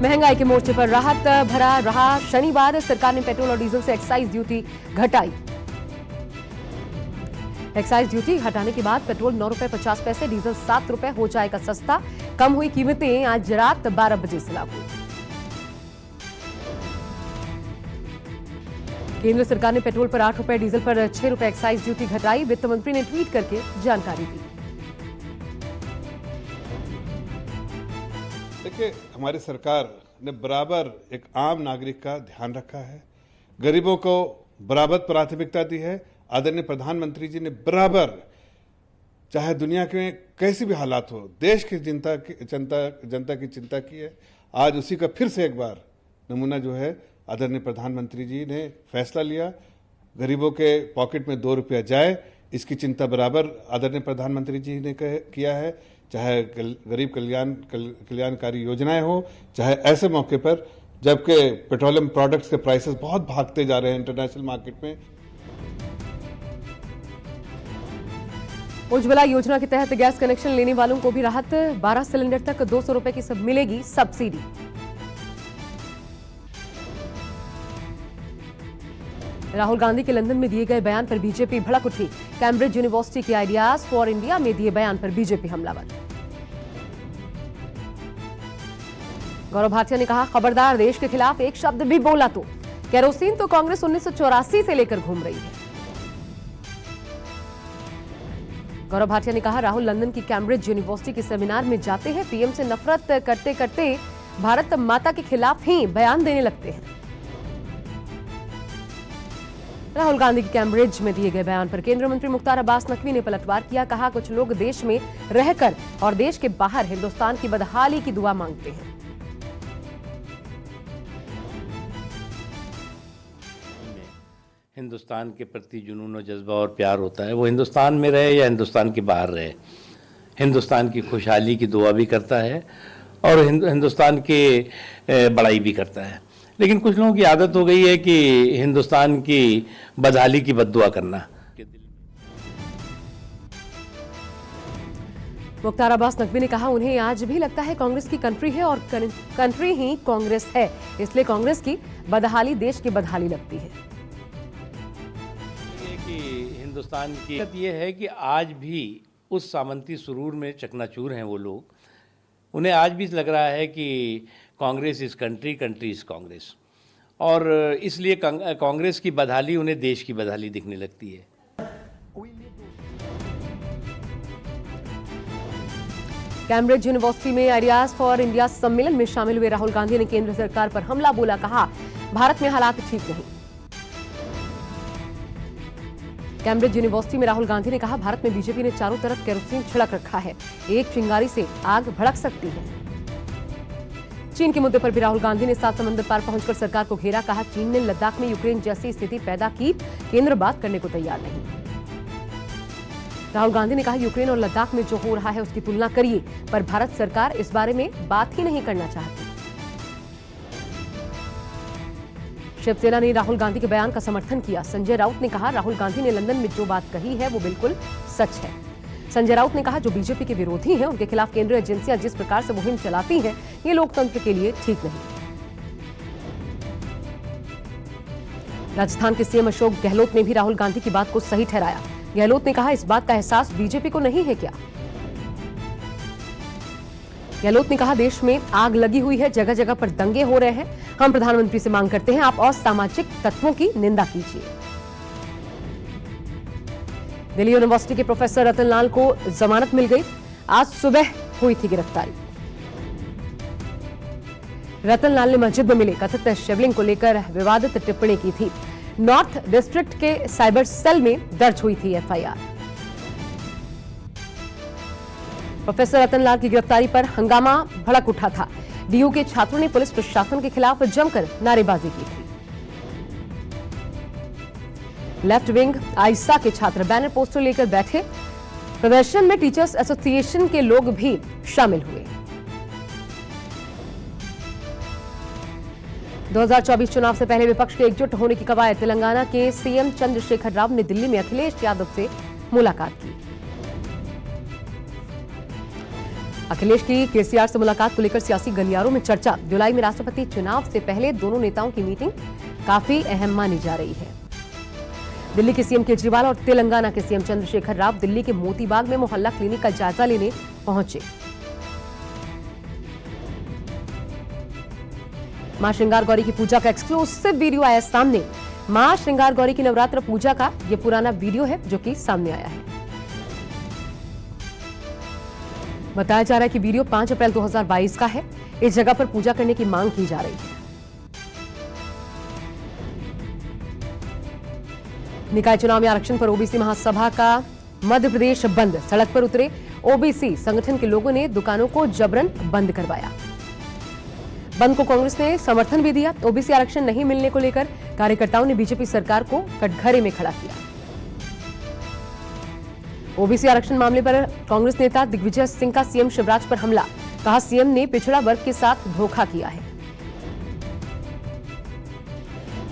महंगाई के मोर्चे पर राहत भरा रहा शनिवार। सरकार ने पेट्रोल और डीजल से एक्साइज ड्यूटी घटाई। एक्साइज ड्यूटी हटाने के बाद पेट्रोल 9 रुपए 50 पैसे, डीजल 7 रुपए हो जाएगा सस्ता। कम हुई कीमतें आज रात 12 बजे से लागू। केंद्र सरकार ने पेट्रोल पर 8 रुपए, डीजल पर 6 रुपए एक्साइज ड्यूटी घटाई। वित्त मंत्री ने ट्वीट करके जानकारी दी। देखिए, हमारी सरकार ने बराबर एक आम नागरिक का ध्यान रखा है, गरीबों को बराबर प्राथमिकता दी है। आदरणीय प्रधानमंत्री जी ने बराबर, चाहे दुनिया के कैसी भी हालात हो, देश की जनता की चिंता की है। आज उसी का फिर से एक बार नमूना जो है, आदरणीय प्रधानमंत्री जी ने फैसला लिया, गरीबों के पॉकेट में 2 रुपया जाए, इसकी चिंता बराबर आदरणीय प्रधानमंत्री जी ने किया है। चाहे गरीब कल्याणकारी योजनाएं हो, चाहे ऐसे मौके पर जबकि पेट्रोलियम प्रोडक्ट्स के प्राइसेस बहुत भागते जा रहे हैं इंटरनेशनल मार्केट में। उज्ज्वला योजना के तहत गैस कनेक्शन लेने वालों को भी राहत। 12 सिलेंडर तक 200 रुपए की सब मिलेगी सब्सिडी। राहुल गांधी के लंदन में दिए गए बयान पर बीजेपी भड़क उठी। कैम्ब्रिज यूनिवर्सिटी के आइडियाज फॉर इंडिया में दिए बयान पर बीजेपी हमलावर। गौरव भाटिया ने कहा, खबरदार, देश के खिलाफ एक शब्द भी बोला तो केरोसिन तो कांग्रेस 1984 से लेकर घूम रही है। गौरव भाटिया ने कहा, राहुल लंदन की कैम्ब्रिज यूनिवर्सिटी के सेमिनार में जाते हैं, पीएम से नफरत करते करते भारत माता के खिलाफ ही बयान देने लगते हैं। राहुल गांधी की कैम्ब्रिज में दिए गए बयान पर केंद्रीय मंत्री मुख्तार अब्बास नकवी ने पलटवार किया। कहा, कुछ लोग देश में रहकर और देश के बाहर हिंदुस्तान की बदहाली की दुआ मांगते हैं। हिंदुस्तान के प्रति जुनून और जज्बा और प्यार होता है, वो हिंदुस्तान में रहे या हिंदुस्तान के बाहर रहे, हिंदुस्तान की खुशहाली की दुआ भी करता है और हिंदुस्तान के बड़ाई भी करता है। लेकिन कुछ लोगों की आदत हो गई है कि हिंदुस्तान की बदहाली की बद्दुआ करना। मुख्तार अब्बास नकवी ने कहा, उन्हें आज भी लगता है कांग्रेस की कंट्री है और कंट्री ही कांग्रेस है, इसलिए कांग्रेस की बदहाली देश की बदहाली लगती है। हिंदुस्तान की ये है कि आज भी उस सामंती सुरूर में चकनाचूर हैं वो लोग। उन्हें आज भी लग रहा है कि Congress is country, country is Congress, और इसलिए कांग्रेस की बदहाली उन्हें देश की बदहाली दिखने लगती है। कैम्ब्रिज यूनिवर्सिटी में आइडियाज फॉर इंडिया सम्मेलन में शामिल हुए राहुल गांधी ने केंद्र सरकार पर हमला बोला। कहा, भारत में हालात ठीक नहीं। कैम्ब्रिज यूनिवर्सिटी में राहुल गांधी ने कहा, भारत में बीजेपी ने चारों तरफ केरोसिन छिड़क रखा है, एक चिंगारी से आग भड़क सकती है। चीन के मुद्दे पर भी राहुल गांधी ने 7 समंदर पार पहुंचकर सरकार को घेरा। कहा, चीन ने लद्दाख में यूक्रेन जैसी स्थिति पैदा की, केंद्र बात करने को तैयार नहीं। राहुल गांधी ने कहा, यूक्रेन और लद्दाख में जो हो रहा है उसकी तुलना करिए, पर भारत सरकार इस बारे में बात ही नहीं करना चाहती। शिवसेना ने राहुल गांधी के बयान का समर्थन किया। संजय राउत ने कहा, राहुल गांधी ने लंदन में जो बात कही है वो बिल्कुल सच है। संजय राउत ने कहा, जो बीजेपी के विरोधी हैं उनके खिलाफ केंद्रीय एजेंसियां जिस प्रकार से मुहिम चलाती हैं, ये लोकतंत्र के लिए ठीक नहीं। राजस्थान के सीएम अशोक गहलोत ने भी राहुल गांधी की बात को सही ठहराया। गहलोत ने कहा, इस बात का एहसास बीजेपी को नहीं है क्या? गहलोत ने कहा, देश में आग लगी हुई है, जगह जगह पर दंगे हो रहे हैं। हम प्रधानमंत्री से मांग करते हैं, आप असामाजिक तत्वों की निंदा कीजिए। दिल्ली यूनिवर्सिटी के प्रोफेसर रतन लाल को जमानत मिल गई। आज सुबह हुई थी गिरफ्तारी। रतन लाल ने मस्जिद में मिले कथित शिवलिंग को लेकर विवादित टिप्पणी की थी। नॉर्थ डिस्ट्रिक्ट के साइबर सेल में दर्ज हुई थी एफआईआर। प्रोफेसर रतन लाल की गिरफ्तारी पर हंगामा भड़क उठा था। डीयू के छात्रों ने पुलिस प्रशासन के खिलाफ जमकर नारेबाजी की थी। लेफ्ट विंग आइसा के छात्र बैनर पोस्टर लेकर बैठे। प्रदर्शन में टीचर्स एसोसिएशन के लोग भी शामिल हुए। 2024 चुनाव से पहले विपक्ष के एकजुट होने की कवायद। तेलंगाना के सीएम चंद्रशेखर राव ने दिल्ली में अखिलेश यादव से मुलाकात की। अखिलेश की केसीआर से मुलाकात को लेकर सियासी गलियारों में चर्चा। जुलाई में राष्ट्रपति चुनाव से पहले दोनों नेताओं की मीटिंग काफी अहम मानी जा रही है। दिल्ली के सीएम केजरीवाल और तेलंगाना के सीएम चंद्रशेखर राव दिल्ली के मोतीबाग में मोहल्ला क्लिनिक का जायजा लेने पहुंचे। मां श्रृंगार गौरी की पूजा का एक्सक्लूसिव वीडियो आया सामने। मां श्रृंगार गौरी की नवरात्र पूजा का यह पुराना वीडियो है जो कि सामने आया है। बताया जा रहा है कि वीडियो 5 अप्रैल 2022 का है। इस जगह पर पूजा करने की मांग की जा रही है। निकाय चुनाव में आरक्षण पर ओबीसी महासभा का मध्य प्रदेश बंद। सड़क पर उतरे ओबीसी संगठन के लोगों ने दुकानों को जबरन बंद करवाया। बंद को कांग्रेस ने समर्थन भी दिया। ओबीसी आरक्षण नहीं मिलने को लेकर कार्यकर्ताओं ने बीजेपी सरकार को कटघरे में खड़ा किया। ओबीसी आरक्षण मामले पर कांग्रेस नेता दिग्विजय सिंह का सीएम शिवराज पर हमला। कहा सीएम ने पिछड़ा वर्ग के साथ धोखा किया है।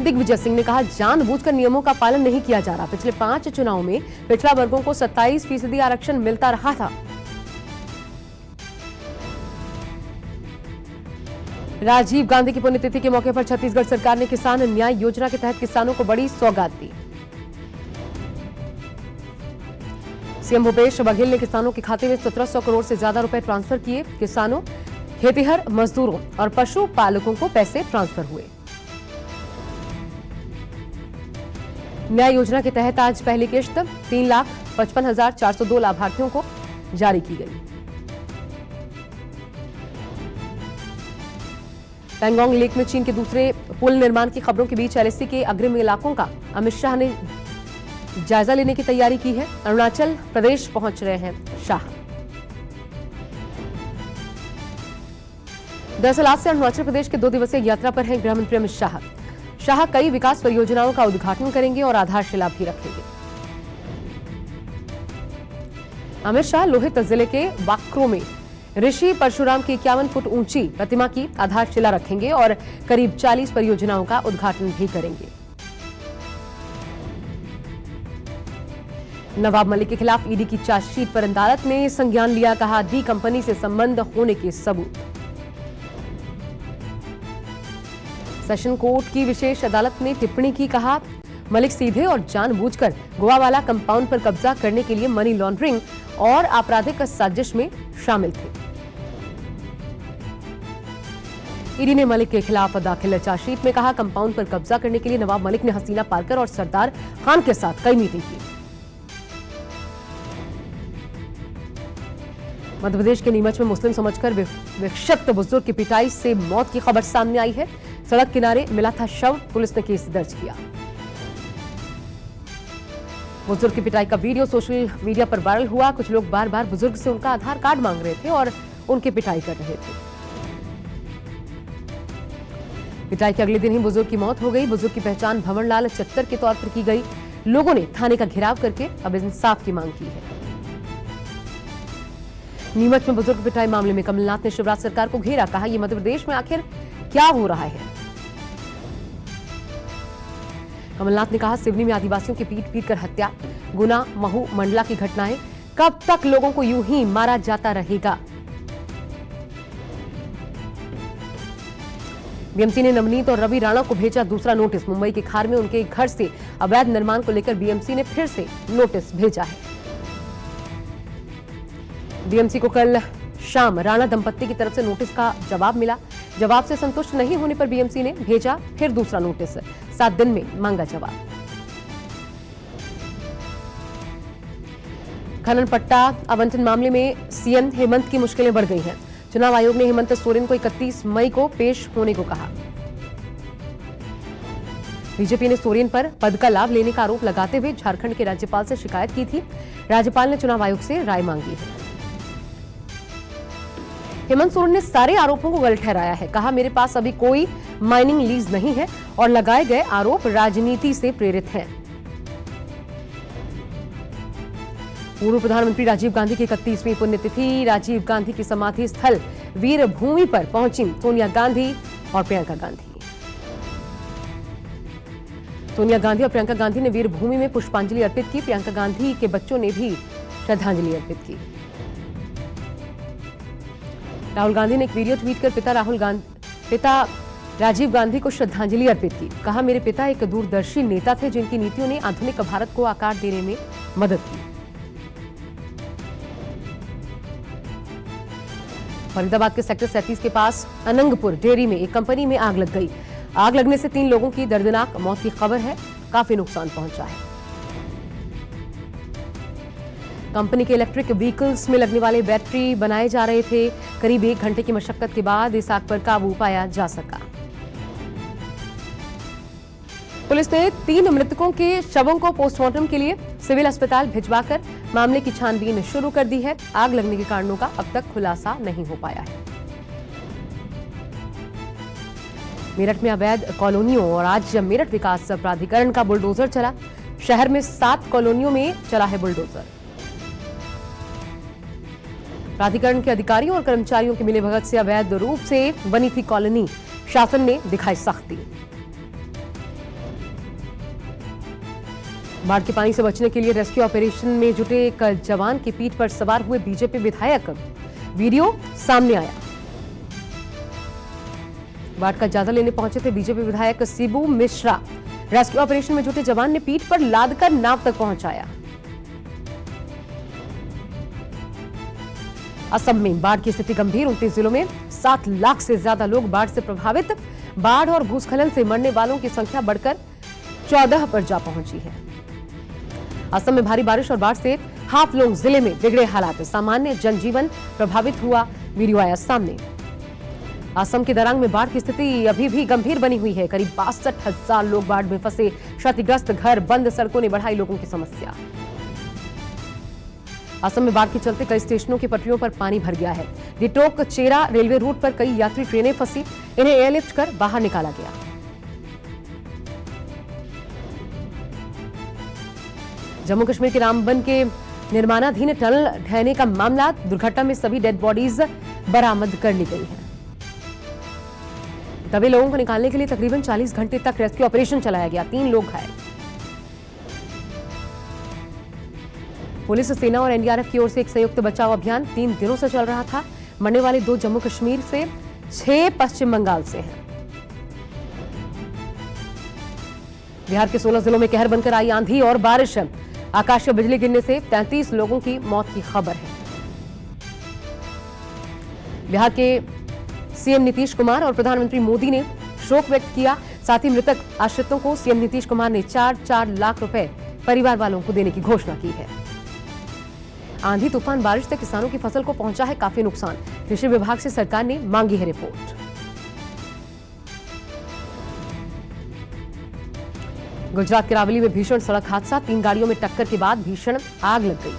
दिग्विजय सिंह ने कहा जानबूझकर नियमों का पालन नहीं किया जा रहा। पिछले 5 चुनावों में पिछड़ा वर्गों को 27% आरक्षण मिलता रहा था। राजीव गांधी की पुण्यतिथि के मौके पर छत्तीसगढ़ सरकार ने किसान न्याय योजना के तहत किसानों को बड़ी सौगात दी। सीएम भूपेश बघेल ने किसानों के खाते में 1700 करोड़ से ज्यादा रुपए ट्रांसफर किए। किसानों, खेतीहर मजदूरों और पशुपालकों को पैसे ट्रांसफर हुए। न्याय योजना के तहत आज पहली किश्त 3,55,402 लाभार्थियों को जारी की गई। पैंगोंग लेक में चीन के दूसरे पुल निर्माण की खबरों के बीच एलएसी के अग्रिम इलाकों का अमित शाह ने जायजा लेने की तैयारी की है। अरुणाचल प्रदेश पहुंच रहे हैं शाह। दरअसल आज से अरुणाचल प्रदेश के 2 दिवसीय यात्रा पर हैं गृहमंत्री अमित शाह। शाह कई विकास परियोजनाओं का उद्घाटन करेंगे और आधारशिला भी रखेंगे। अमित शाह लोहित जिले के वाक्रो में ऋषि परशुराम की 51 फुट ऊंची प्रतिमा की आधारशिला रखेंगे और करीब 40 परियोजनाओं का उद्घाटन भी करेंगे। नवाब मलिक के खिलाफ ईडी की चार्जशीट पर अदालत ने संज्ञान लिया। कहा डी कंपनी से संबंध होने के सबूत। सेशन कोर्ट की विशेष अदालत ने टिप्पणी की। कहा मलिक सीधे और जानबूझकर गोवावाला कंपाउंड पर कब्जा करने के लिए मनी लॉन्ड्रिंग और आपराधिक साजिश में शामिल थे। ईडी ने मलिक के खिलाफ दाखिल चार्जशीट में कहा कंपाउंड पर कब्जा करने के लिए नवाब मलिक ने हसीना पारकर और सरदार खान के साथ कई मीटिंग की। मध्य प्रदेश के नीमच में मुस्लिम समझकर विक्षिप्त बुजुर्ग की पिटाई से मौत की खबर सामने आई है। सड़क किनारे मिला था शव। पुलिस ने केस दर्ज किया। बुजुर्ग की पिटाई का वीडियो सोशल मीडिया पर वायरल हुआ। कुछ लोग बार बार बुजुर्ग से उनका आधार कार्ड मांग रहे थे और उनकी पिटाई कर रहे थे। पिटाई के अगले दिन ही बुजुर्ग की मौत हो गई। बुजुर्ग की पहचान भंवरलाल चत्तर के तौर पर की गई। लोगों ने थाने का घेराव करके अब इंसाफ की मांग की है। नीमच में बुजुर्ग पिटाई मामले में कमलनाथ ने शिवराज सरकार को घेरा। कहा यह मध्य प्रदेश में आखिर क्या हो रहा है। कमलनाथ ने कहा सिवनी में आदिवासियों की पीट कर हत्या, गुना, महू, मंडला की घटनाएं, कब तक लोगों को यूं ही मारा जाता रहेगा। बीएमसी ने नवनीत और रवि राणा को भेजा दूसरा नोटिस। मुंबई के खार में उनके घर से अवैध निर्माण को लेकर बीएमसी ने फिर से नोटिस भेजा है। बीएमसी को कल शाम राणा दंपत्ति की तरफ से नोटिस का जवाब मिला। जवाब से संतुष्ट नहीं होने पर बीएमसी ने भेजा फिर दूसरा नोटिस। 7 दिन में मांगा जवाब। खनन पट्टा आवंटन मामले में सीएम हेमंत की मुश्किलें बढ़ गई हैं। चुनाव आयोग ने हेमंत सोरेन को 31 मई को पेश होने को कहा। बीजेपी ने सोरेन पर पद का लाभ लेने का आरोप लगाते हुए झारखंड के राज्यपाल से शिकायत की थी। राज्यपाल ने चुनाव आयोग से राय मांगी है। हेमंत सोरेन ने सारे आरोपों को गलत ठहराया है। कहा मेरे पास अभी कोई माइनिंग लीज नहीं है और लगाए गए आरोप राजनीति से प्रेरित हैं। पूर्व प्रधानमंत्री राजीव गांधी की 31वीं पुण्यतिथि। राजीव गांधी की समाधि स्थल वीर भूमि पर पहुंची सोनिया गांधी और प्रियंका गांधी। सोनिया गांधी और प्रियंका गांधी ने वीर भूमि में पुष्पांजलि अर्पित की। प्रियंका गांधी के बच्चों ने भी श्रद्धांजलि अर्पित की। राहुल गांधी ने एक वीडियो ट्वीट कर पिता राजीव गांधी को श्रद्धांजलि अर्पित की। कहा, मेरे पिता एक दूरदर्शी नेता थे जिनकी नीतियों ने आधुनिक भारत को आकार देने में मदद की। फरीदाबाद के सेक्टर 37 के पास अनंगपुर डेयरी में एक कंपनी में आग लग गई। आग लगने से 3 लोगों की दर्दनाक मौत की खबर है। काफी नुकसान पहुंचा है। कंपनी के इलेक्ट्रिक व्हीकल्स में लगने वाले बैटरी बनाए जा रहे थे। करीब 1 घंटे की मशक्कत के बाद इस आग पर काबू पाया जा सका। पुलिस ने 3 मृतकों के शवों को पोस्टमार्टम के लिए सिविल अस्पताल भिजवाकर मामले की छानबीन शुरू कर दी है। आग लगने के कारणों का अब तक खुलासा नहीं हो पाया है। मेरठ में अवैध कॉलोनियों और आज मेरठ विकास प्राधिकरण का बुलडोजर चला। शहर में 7 कॉलोनियों में चला है बुलडोजर। प्राधिकरण के अधिकारियों और कर्मचारियों की मिलीभगत से अवैध रूप से बनी थी कॉलोनी। शासन ने दिखाई सख्ती। बाढ़ के पानी से बचने के लिए रेस्क्यू ऑपरेशन में जुटे एक जवान की पीठ पर सवार हुए बीजेपी विधायक। वीडियो सामने आया। बाढ़ का जायजा लेने पहुंचे थे बीजेपी विधायक शिबू मिश्रा। रेस्क्यू ऑपरेशन में जुटे जवान ने पीठ पर लादकर नाव तक पहुंचाया। असम में बाढ़ की स्थिति गंभीर। 29 जिलों में 7 लाख से ज्यादा लोग बाढ़ से प्रभावित। बाढ़ और भूस्खलन से मरने वालों की संख्या बढ़कर 14 पर जा पहुंची है। असम में भारी बारिश और बाढ़ से हाफलोंग जिले में बिगड़े हालात। सामान्य जनजीवन प्रभावित हुआ। वीडियो आया सामने। असम के दरांग में बाढ़ की स्थिति अभी भी गंभीर बनी हुई है। करीब 62,000 लोग बाढ़ में फंसे। क्षतिग्रस्त घर, बंद सड़कों ने बढ़ाई लोगों की समस्या। असम में बाढ़ के चलते कई स्टेशनों की पटरियों पर पानी भर गया है। डिटोक चेरा रेलवे रूट पर कई यात्री ट्रेनें फंसी। इन्हें एयरलिफ्ट कर बाहर निकाला गया। जम्मू कश्मीर के रामबन के निर्माणाधीन टनल ढहने का मामला। दुर्घटना में सभी डेड बॉडीज बरामद कर ली गई हैं। दबे लोगों को निकालने के लिए तकरीबन 40 घंटे तक रेस्क्यू ऑपरेशन चलाया गया। 3 लोग घायल। पुलिस, सेना और एनडीआरएफ की ओर से एक संयुक्त बचाव अभियान 3 दिनों से चल रहा था। मरने वाले 2 जम्मू कश्मीर से, 6 पश्चिम बंगाल से हैं। बिहार के 16 जिलों में कहर बनकर आई आंधी और बारिश। आकाशीय बिजली गिरने से 33 लोगों की मौत की खबर है। बिहार के सीएम नीतीश कुमार और प्रधानमंत्री मोदी ने शोक व्यक्त किया। साथ ही मृतक आश्रितों को सीएम नीतीश कुमार ने 4-4 लाख रुपए परिवार वालों को देने की घोषणा की है। आंधी तूफान बारिश से किसानों की फसल को पहुंचा है काफी नुकसान। कृषि विभाग से सरकार ने मांगी है रिपोर्ट। गुजरात के रावली में भीषण सड़क हादसा। 3 गाड़ियों में टक्कर के बाद भीषण आग लग गई।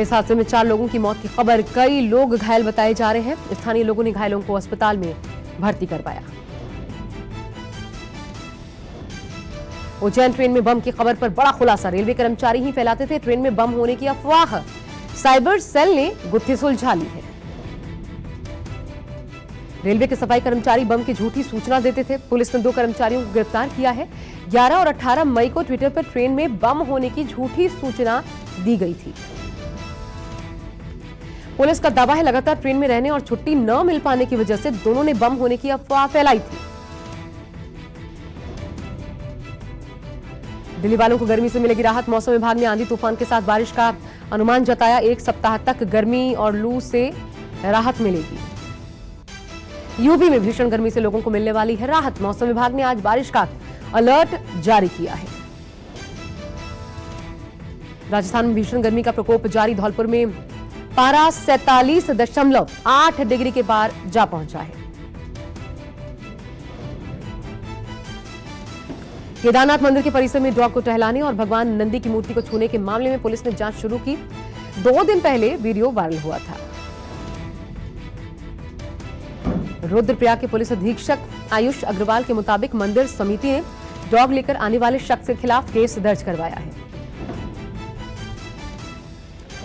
इस हादसे में 4 लोगों की मौत की खबर। कई लोग घायल बताए जा रहे हैं। स्थानीय लोगों ने घायलों को अस्पताल में भर्ती करवाया। उज्जैन ट्रेन में बम की खबर पर बड़ा खुलासा। रेलवे कर्मचारी ही फैलाते थे ट्रेन में बम होने की अफवाह। साइबर सेल ने गुत्थी सुलझा ली है। रेलवे के सफाई कर्मचारी बम की झूठी सूचना देते थे। पुलिस ने 2 कर्मचारियों को गिरफ्तार किया है। 11 और 18 मई को ट्विटर पर ट्रेन में बम होने की झूठी सूचना दी गई थी। पुलिस का दावा है लगातार ट्रेन में रहने और छुट्टी न मिल पाने की वजह से दोनों ने बम होने की अफवाह फैलाई थी। दिल्ली वालों को गर्मी से मिलेगी राहत। मौसम विभाग ने आंधी तूफान के साथ बारिश का अनुमान जताया। 1 सप्ताह तक गर्मी और लू से राहत मिलेगी। यूपी में भीषण गर्मी से लोगों को मिलने वाली है राहत। मौसम विभाग ने आज बारिश का अलर्ट जारी किया है। राजस्थान में भीषण गर्मी का प्रकोप जारी। धौलपुर में पारा 47.8 डिग्री के पार जा पहुंचा है। केदारनाथ मंदिर के परिसर में डॉग को टहलाने और भगवान नंदी की मूर्ति को छूने के मामले में पुलिस ने जांच शुरू की। 2 दिन पहले वीडियो वायरल हुआ था। रुद्रप्रयाग के पुलिस अधीक्षक आयुष अग्रवाल के मुताबिक मंदिर समिति ने डॉग लेकर आने वाले शख्स के खिलाफ केस दर्ज करवाया है।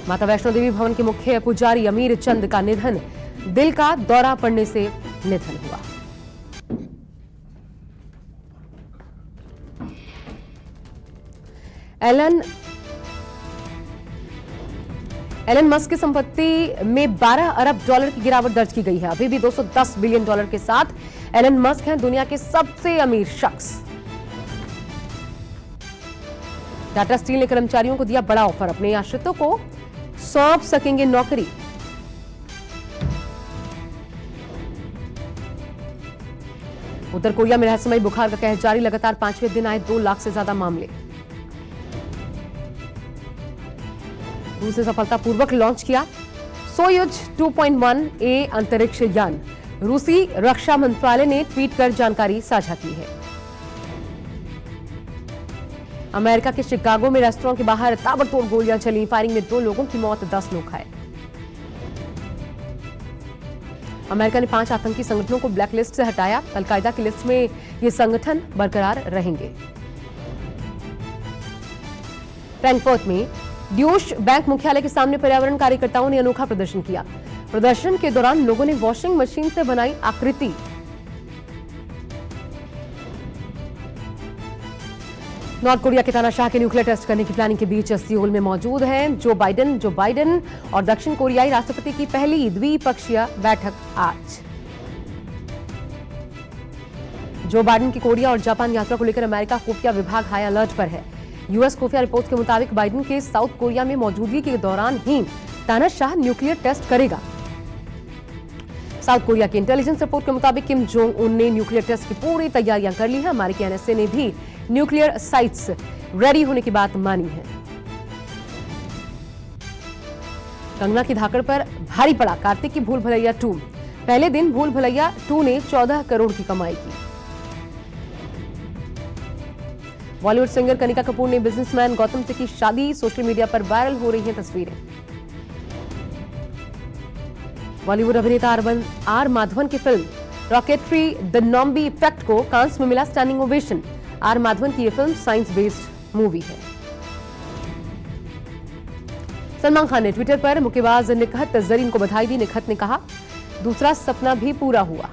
माता वैष्णो देवी भवन के मुख्य पुजारी अमीर चंद का निधन। दिल का दौरा पड़ने से निधन हुआ। एलन मस्क की संपत्ति में 12 अरब डॉलर की गिरावट दर्ज की गई है। अभी भी 210 बिलियन डॉलर के साथ एलन मस्क हैं दुनिया के सबसे अमीर शख्स। टाटा स्टील ने कर्मचारियों को दिया बड़ा ऑफर, अपने आश्रितों को सौंप सकेंगे नौकरी। उत्तर कोरिया में रहस्यमयी बुखार का कहर जारी, लगातार 5वें दिन आए 2 लाख से ज्यादा मामले। रूस ने सफलतापूर्वक लॉन्च किया सोयुज 2.1A अंतरिक्ष यान। रूसी रक्षा मंत्रालय ने ट्वीट कर जानकारी साझा की है। अमेरिका के शिकागो में रेस्टोरेंट के बाहर ताबड़तोड़ गोलियां चली, फायरिंग में 2 लोगों की मौत, 10 लोग घायल। अमेरिका ने 5 आतंकी संगठनों को ब्लैकलिस्ट से हटाया, अलकायदा की लिस्ट में ये संगठन बरकरार रहेंगे। फ्रैंकफर्ट में ड्यूश बैंक मुख्यालय के सामने पर्यावरण कार्यकर्ताओं ने अनोखा प्रदर्शन किया। प्रदर्शन के दौरान लोगों ने वॉशिंग मशीन से बनाई आकृति। नॉर्थ कोरिया के तानाशाह के न्यूक्लियर टेस्ट करने की प्लानिंग के बीच सियोल में मौजूद हैं जो बाइडेन और दक्षिण कोरियाई राष्ट्रपति की पहली द्विपक्षीय बैठक आज। जो बाइडेन की कोरिया और जापान यात्रा को लेकर अमेरिका खुफिया विभाग हाई अलर्ट पर है। यूएस खुफिया रिपोर्ट के मुताबिक बाइडेन के साउथ कोरिया में मौजूदगी के दौरान ही तानाशाह न्यूक्लियर टेस्ट करेगा। साउथ कोरिया की इंटेलिजेंस रिपोर्ट के मुताबिक किम जोंग उन ने न्यूक्लियर टेस्ट की पूरी तैयारियां कर ली हैं। अमेरिकी एनएसए ने भी न्यूक्लियर साइट्स रेडी होने की बात मानी है। कंगना की धाकड़ पर भारी पड़ा कार्तिक की भूल भुलैया 2। पहले दिन भूल भुलैया 2 ने 14 करोड़ की कमाई की। बॉलीवुड सिंगर कनिका कपूर ने बिजनेसमैन गौतम से की शादी, सोशल मीडिया पर वायरल हो रही हैं तस्वीरें। बॉलीवुड अभिनेता आर माधवन की फिल्म रॉकेटरी द नॉम्बी इफेक्ट को कांस में मिला स्टैंडिंग ओवेशन। आर माधवन की यह फिल्म साइंस बेस्ड मूवी है। सलमान खान ने ट्विटर पर मुक्केबाज निकहत जरीन को बधाई दी। निकहत ने कहा, दूसरा सपना भी पूरा हुआ।